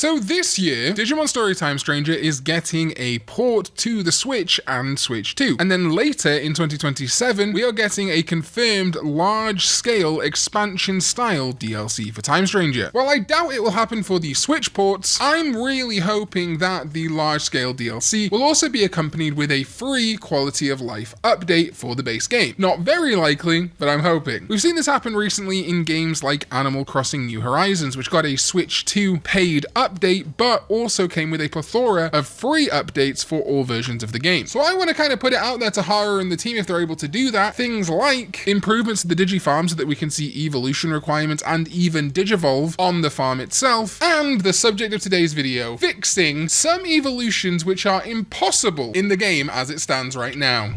So this year, Digimon Story Time Stranger is getting a port to the Switch and Switch 2. And then later in 2027, we are getting a confirmed large-scale expansion-style DLC for Time Stranger. While I doubt it will happen for the Switch ports, I'm really hoping that the large-scale DLC will also be accompanied with a free quality of life update for the base game. Not very likely, but I'm hoping. We've seen this happen recently in games like Animal Crossing New Horizons, which got a Switch 2 paid update, but also came with a plethora of free updates for all versions of the game. So I want to kind of put it out there to Hara and the team if they're able to do that. Things like improvements to the Digifarm so that we can see evolution requirements and even Digivolve on the farm itself, and the subject of today's video, fixing some evolutions which are impossible in the game as it stands right now.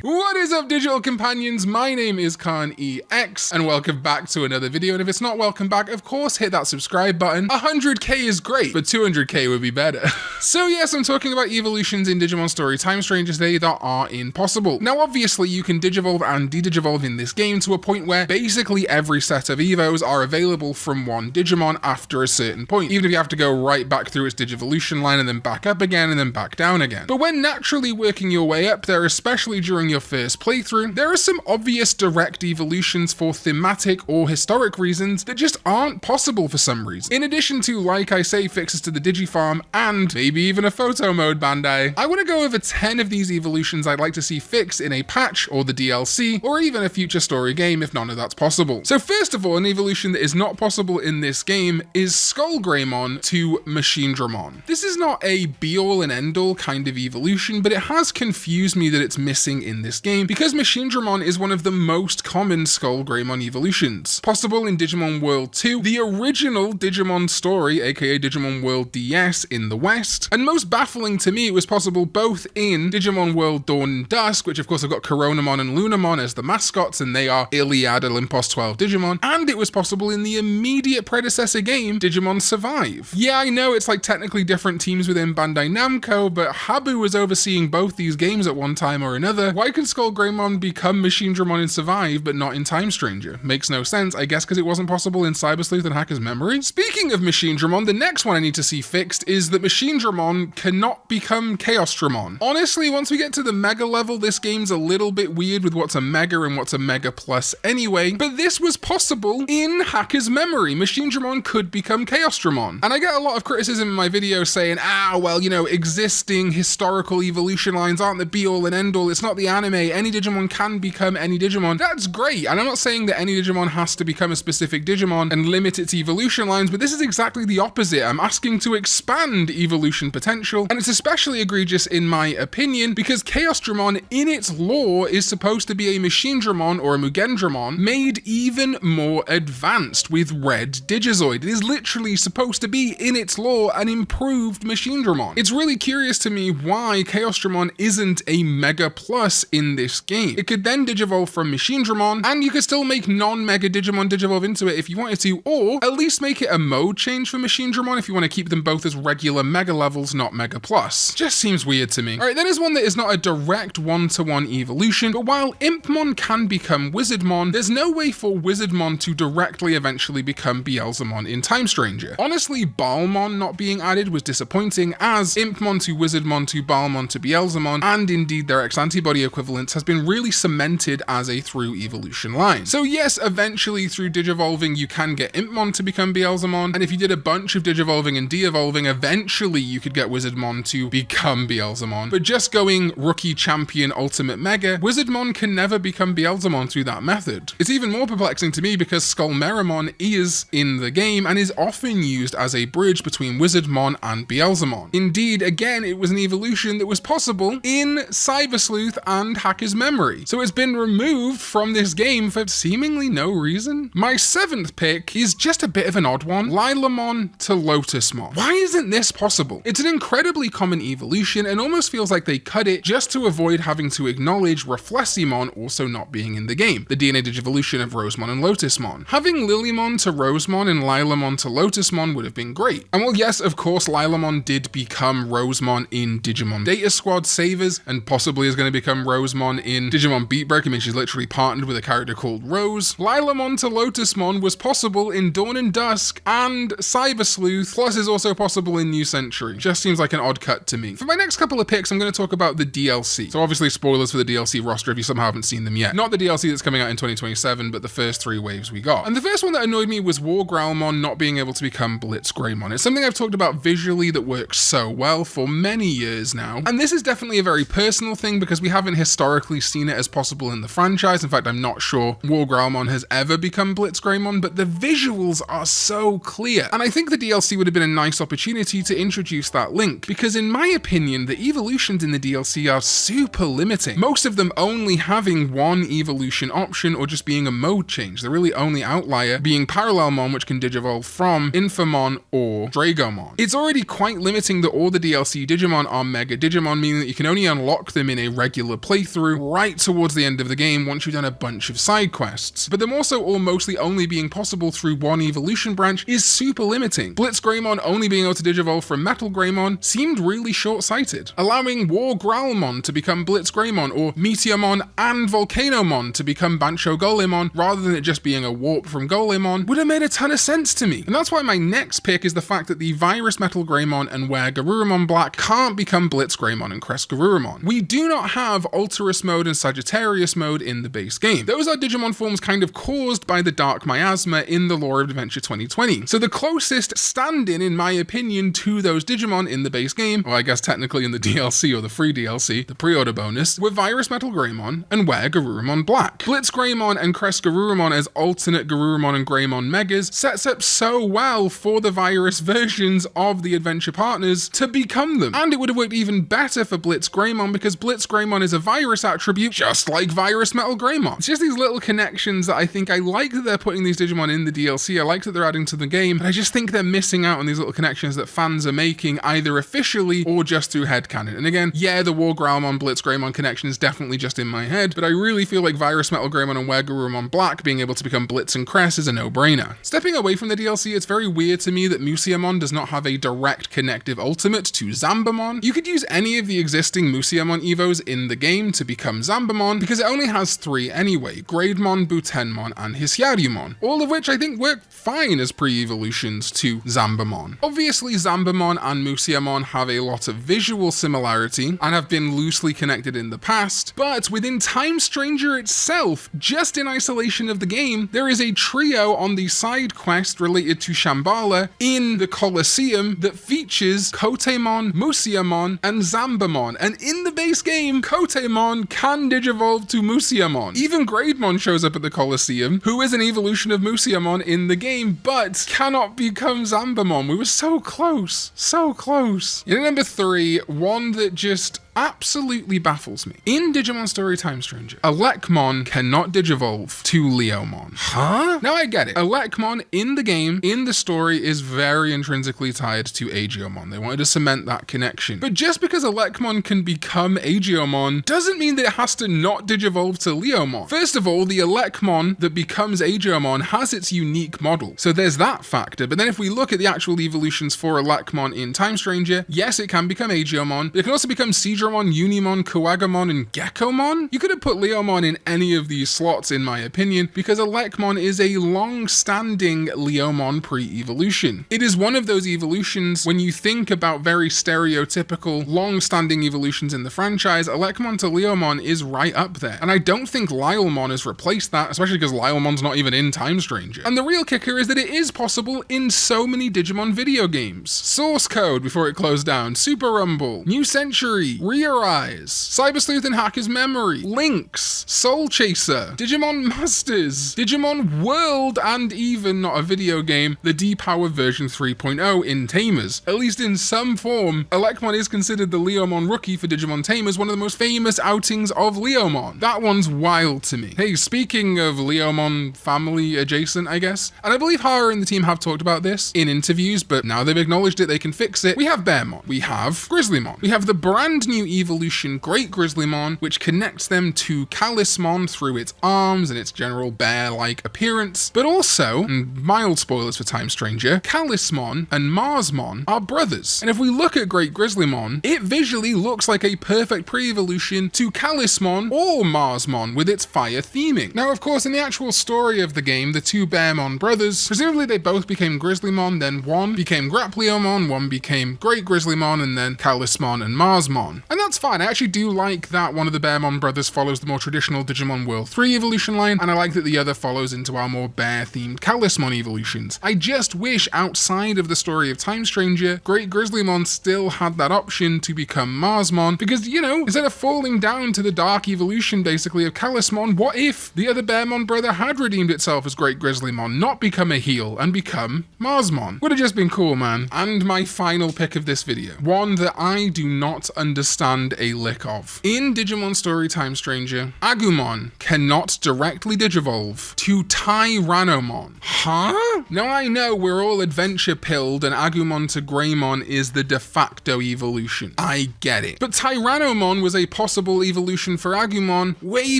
What is up, digital companions? My name is Karn EX, and welcome back to another video. And if it's not welcome back, of course, hit that subscribe button. 100k is great, but 200k would be better. So yes, I'm talking about evolutions in Digimon Story Time Stranger today that are impossible. Now, obviously, you can Digivolve and De-Digivolve in this game to a point where basically every set of Evos are available from one Digimon after a certain point, even if you have to go right back through its Digivolution line and then back up again and then back down again. But when naturally working your way up there, especially during your first playthrough, there are some obvious direct evolutions for thematic or historic reasons that just aren't possible for some reason. In addition to, like I say, fixes to the Digifarm and maybe even a photo mode, Bandai, I want to go over 10 of these evolutions I'd like to see fixed in a patch or the DLC or even a future story game if none of that's possible. So first of all, an evolution that is not possible in this game is Skullgreymon to Machinedramon. This is not a be-all and end-all kind of evolution, but it has confused me that it's missing in this game because Machinedramon is one of the most common Skullgreymon evolutions. Possible in Digimon World 2, the original Digimon Story, aka Digimon World DS in the West, and most baffling to me, it was possible both in Digimon World Dawn and Dusk, which of course have got Coronamon and Lunamon as the mascots, and they are Iliad Olympos 12 Digimon, and it was possible in the immediate predecessor game, Digimon Survive. Yeah, I know it's like technically different teams within Bandai Namco, but Habu was overseeing both these games at one time or another. Why could Skullgreymon become Machinedramon in Survive, but not in Time Stranger? Makes no sense, I guess because it wasn't possible in Cyber Sleuth and Hacker's Memory. Speaking of Machinedramon, the next one I need to see fixed is that Machinedramon cannot become Chaosdramon. Honestly, once we get to the Mega level, this game's a little bit weird with what's a Mega and what's a Mega Plus anyway, but this was possible in Hacker's Memory. Machinedramon could become Chaosdramon. And I get a lot of criticism in my videos saying, well, you know, existing historical evolution lines aren't the be-all and end-all, it's not the anime, any Digimon can become any Digimon. That's great, and I'm not saying that any Digimon has to become a specific Digimon and limit its evolution lines, but this is exactly the opposite. I'm asking to expand evolution potential, and it's especially egregious in my opinion because Chaosdramon in its lore is supposed to be a Machinedramon or a Mugendramon made even more advanced with Red Digizoid. It is literally supposed to be in its lore an improved Machinedramon. It's really curious to me why Chaosdramon isn't a Mega Plus in this game. It could then Digivolve from Machinedramon, and you could still make non-Mega Digimon Digivolve into it if you wanted to, or at least make it a mode change for Machinedramon if you want to keep them both as regular Mega levels, not Mega Plus. Just seems weird to me. Alright, then there's one that is not a direct one-to-one evolution, but while Impmon can become Wizardmon, there's no way for Wizardmon to directly eventually become Beelzemon in Time Stranger. Honestly, Balmon not being added was disappointing, as Impmon to Wizardmon to Balmon to Beelzemon, and indeed their X-antibody equivalents, has been really cemented as a through evolution line. So yes, eventually through Digivolving you can get Impmon to become Beelzemon, and if you did a bunch of Digivolving and de-evolving, eventually you could get Wizardmon to become Beelzemon. But just going Rookie Champion Ultimate Mega, Wizardmon can never become Beelzemon through that method. It's even more perplexing to me because Skullmeramon is in the game and is often used as a bridge between Wizardmon and Beelzemon. Indeed, again, it was an evolution that was possible in Cyber Sleuth and Hacker's Memory, so it's been removed from this game for seemingly no reason. My seventh pick is just a bit of an odd one, Lilamon to Lotusmon. Why isn't this possible? It's an incredibly common evolution and almost feels like they cut it just to avoid having to acknowledge Refleximon also not being in the game, the DNA Digivolution of Rosemon and Lotusmon. Having Lilymon to Rosemon and Lilamon to Lotusmon would have been great. And well, yes, of course, Lilamon did become Rosemon in Digimon Data Squad Savers, and possibly is going to become Rosemon in Digimon Beat Break. I mean, she's literally partnered with a character called Rose. Lilamon to Lotusmon was possible in Dawn and Dusk and Cyber Sleuth, plus is also possible in New Century. Just seems like an odd cut to me. For my next couple of picks, I'm going to talk about the DLC. So obviously spoilers for the DLC roster if you somehow haven't seen them yet. Not the DLC that's coming out in 2027, but the first 3 waves we got. And the first one that annoyed me was War Growlmon not being able to become Blitz Greymon. It's something I've talked about visually that works so well for many years now. And this is definitely a very personal thing because we haven't historically seen it as possible in the franchise. In fact, I'm not sure War Growlmon has ever become Blitz Greymon, but the visuals are so clear. And I think the DLC would have been a nice opportunity to introduce that link, because in my opinion, the evolutions in the DLC are super limiting. Most of them only having one evolution option or just being a mode change. The really only outlier being Parallelmon, which can digivolve from Infamon or Dragomon. It's already quite limiting that all the DLC Digimon are Mega Digimon, meaning that you can only unlock them in a regular playthrough right towards the end of the game once you've done a bunch of side quests. But them also all mostly only being possible through one evolution branch is super limiting. Blitz Greymon only being able to digivolve from Metal Greymon seemed really short-sighted. Allowing War Growlmon to become Blitz Greymon or Meteormon and Volcanomon to become Bancho Golemon rather than it just being a warp from Golemon would have made a ton of sense to me. And that's why my next pick is the fact that the Virus Metal Greymon and Were Garurumon Black can't become Blitz Greymon and Crest Garurumon. We do not have Alterous mode and Sagittarius mode in the base game. Those are Digimon forms kind of caused by the Dark Miasma in the lore of Adventure 2020. So the closest stand-in, in my opinion, to those Digimon in the base game, or I guess technically in the DLC or the free DLC, the pre-order bonus, were Virus Metal Greymon and Were Garurumon Black. Blitz Greymon and Crest Garurumon as alternate Garurumon and Greymon Megas sets up so well for the Virus versions of the Adventure partners to become them. And it would have worked even better for Blitz Greymon because Blitz Greymon is a Virus attribute just like Virus Metal Greymon. It's just these little connections that I think I like that they're putting these Digimon in the DLC. I like that they're adding to the game, but I just think they're missing out on these little connections that fans are making either officially or just through headcanon. And again, yeah, the War Growlmon Blitz Greymon connection is definitely just in my head, but I really feel like Virus Metal Greymon and Were Garurumon Black being able to become Blitz and Crest is a no-brainer. Stepping away from the DLC, it's very weird to me that Museumon does not have a direct connective ultimate to Zambamon. You could use any of the existing Museumon Evos in the game to become Zambamon because it only has 3 anyway, Grademon, Butenmon, and Hisuiarumon, all of which I think work fine as pre-evolutions to Zambamon. Obviously, Zambamon and Museumon have a lot of visual similarity and have been loosely connected in the past, but within Time Stranger itself, just in isolation of the game, there is a trio on the side quest related to Shambhala in the Colosseum that features Kotemon, Museumon, and Zambamon, and in the base game, Kotemon can digivolve to Museumon. Even Grademon shows up at the Colosseum, who is an evolution of Museumon in the game, but cannot become Zambamon. We were so close, so close. And number 3, one that just absolutely baffles me. In Digimon Story Time Stranger, Elecmon cannot digivolve to Leomon. Huh? Now I get it. Elecmon in the game, in the story, is very intrinsically tied to Aegiomon. They wanted to cement that connection. But just because Elecmon can become Aegiomon doesn't mean that it has to not digivolve to Leomon. First of all, the Elecmon that becomes Aegiomon has its unique model. So there's that factor. But then if we look at the actual evolutions for Elecmon in Time Stranger, yes, it can become Aegiomon, but it can also become Seadramon, Unimon, Kuwagamon, and Gekomon. You could have put Leomon in any of these slots in my opinion, because Elecmon is a long-standing Leomon pre-evolution. It is one of those evolutions, when you think about very stereotypical, long-standing evolutions in the franchise, Elecmon to Leomon is right up there. And I don't think Lylmon has replaced that, especially because Lylemon's not even in Time Stranger. And the real kicker is that it is possible in so many Digimon video games. Source Code before it closed down, Super Rumble, New Century, Eirias, Cyber Sleuth and Hacker's Memory, Lynx, Soul Chaser, Digimon Masters, Digimon World, and even, not a video game, the D-Power version 3.0 in Tamers. At least in some form, Elecmon is considered the Leomon rookie for Digimon Tamers, one of the most famous outings of Leomon. That one's wild to me. Hey, speaking of Leomon family adjacent, I guess, and I believe Hara and the team have talked about this in interviews, but now they've acknowledged it, they can fix it. We have Bearmon, we have Grizzlymon, we have the brand new new evolution Great Grizzlymon, which connects them to Kalismon through its arms and its general bear-like appearance. But also, and mild spoilers for Time Stranger, Kalismon and Marsmon are brothers. And if we look at Great Grizzlymon, it visually looks like a perfect pre-evolution to Kalismon or Marsmon with its fire theming. Now, of course, in the actual story of the game, the two Bearmon brothers, presumably they both became Grizzlymon, then one became Grappleomon, one became Great Grizzlymon, and then Kalismon and Marsmon. And that's fine. I actually do like that one of the Bearmon brothers follows the more traditional Digimon World 3 evolution line, and I like that the other follows into our more bear-themed Kalismon evolutions. I just wish outside of the story of Time Stranger, Great Grizzlymon still had that option to become Marsmon, because, you know, instead of falling down to the dark evolution basically of Kalismon, what if the other Bearmon brother had redeemed itself as Great Grizzlymon, not become a heel, and become Marsmon? Would have just been cool, man. And my final pick of this video, one that I do not understand a lick of. In Digimon Story Time Stranger, Agumon cannot directly digivolve to Tyrannomon. Huh? Now I know we're all adventure pilled and Agumon to Greymon is the de facto evolution. I get it. But Tyrannomon was a possible evolution for Agumon way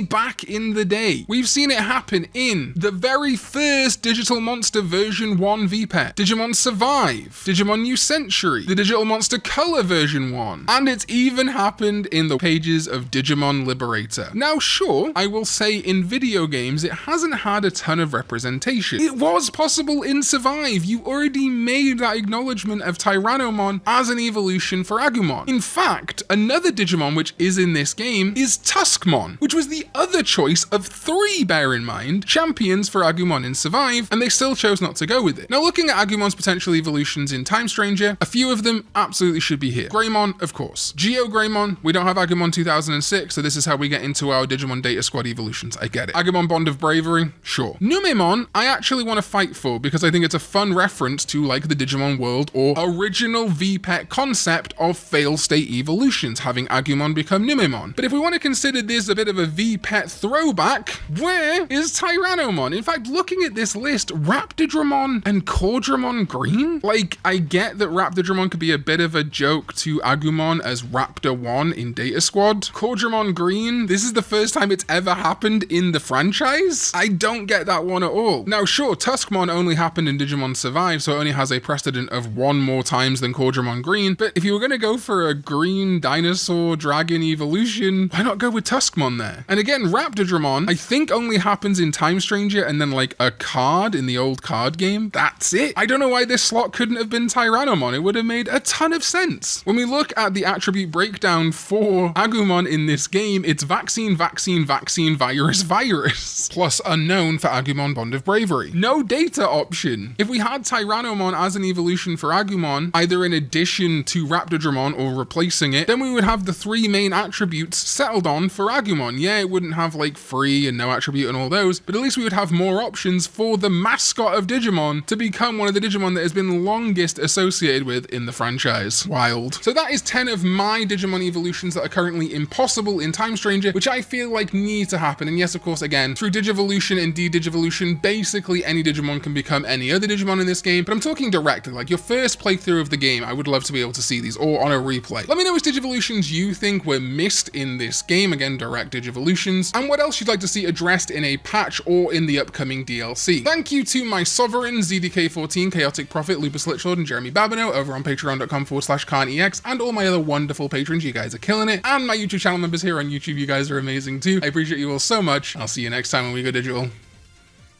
back in the day. We've seen it happen in the very first Digital Monster version 1 VPET, Digimon Survive, Digimon New Century, the Digital Monster Color version 1, and it's even happened in the pages of Digimon Liberator. Now sure, I will say in video games it hasn't had a ton of representation. It was possible in Survive. You already made that acknowledgement of Tyrannomon as an evolution for Agumon. In fact, another Digimon which is in this game is Tuskmon, which was the other choice of 3, bear in mind, champions for Agumon in Survive, and they still chose not to go with it. Now looking at Agumon's potential evolutions in Time Stranger, a few of them absolutely should be here. Greymon, of course. Geo Greymon, we don't have Agumon 2006, so this is how we get into our Digimon Data Squad evolutions. I get it. Agumon Bond of Bravery, sure. Numemon, I actually want to fight for because I think it's a fun reference to like the Digimon world or original VPET concept of fail state evolutions, having Agumon become Numemon. But if we want to consider this a bit of a VPET throwback, where is Tyrannomon? In fact, looking at this list, Raptidramon and Cordramon Green? Like, I get that Raptidramon could be a bit of a joke to Agumon as Raptor 1 in Data Squad. Cordramon Green, this is the first time it's ever happened in the franchise? I don't get that one at all. Now sure, Tuskmon only happened in Digimon Survive, so it only has a precedent of 1 more times than Cordramon Green, but if you were going to go for a green dinosaur dragon evolution, why not go with Tuskmon there? And again, Raptidramon, I think only happens in Time Stranger and then like a card in the old card game. That's it. I don't know why this slot couldn't have been Tyrannomon. It would have made a ton of sense. When we look at the attribute breakdown for Agumon in this game, it's vaccine, vaccine, vaccine, virus, virus, plus unknown for Agumon Bond of Bravery. No data option. If we had Tyrannomon as an evolution for Agumon, either in addition to Raptidramon or replacing it, then we would have the 3 main attributes settled on for Agumon. Yeah, it wouldn't have like free and no attribute and all those, but at least we would have more options for the mascot of Digimon to become one of the Digimon that has been longest associated with in the franchise. Wild. So that is 10 of my Digimon evolutions that are currently impossible in Time Stranger, which I feel like need to happen. And yes, of course, again, through Digivolution and De-Digivolution, basically any Digimon can become any other Digimon in this game, but I'm talking directly, like your first playthrough of the game, I would love to be able to see these, or on a replay. Let me know which Digivolutions you think were missed in this game, again, direct Digivolutions, and what else you'd like to see addressed in a patch or in the upcoming DLC. Thank you to my sovereigns, ZDK14, Chaotic Prophet, Lupus Lichlord, and Jeremy Babineau over on patreon.com/Karn EX, and all my other wonderful patrons. You guys are killing it. And my YouTube channel members here on YouTube, you guys are amazing too. I appreciate you all so much. I'll see you next time when we go digital.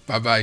Bye bye.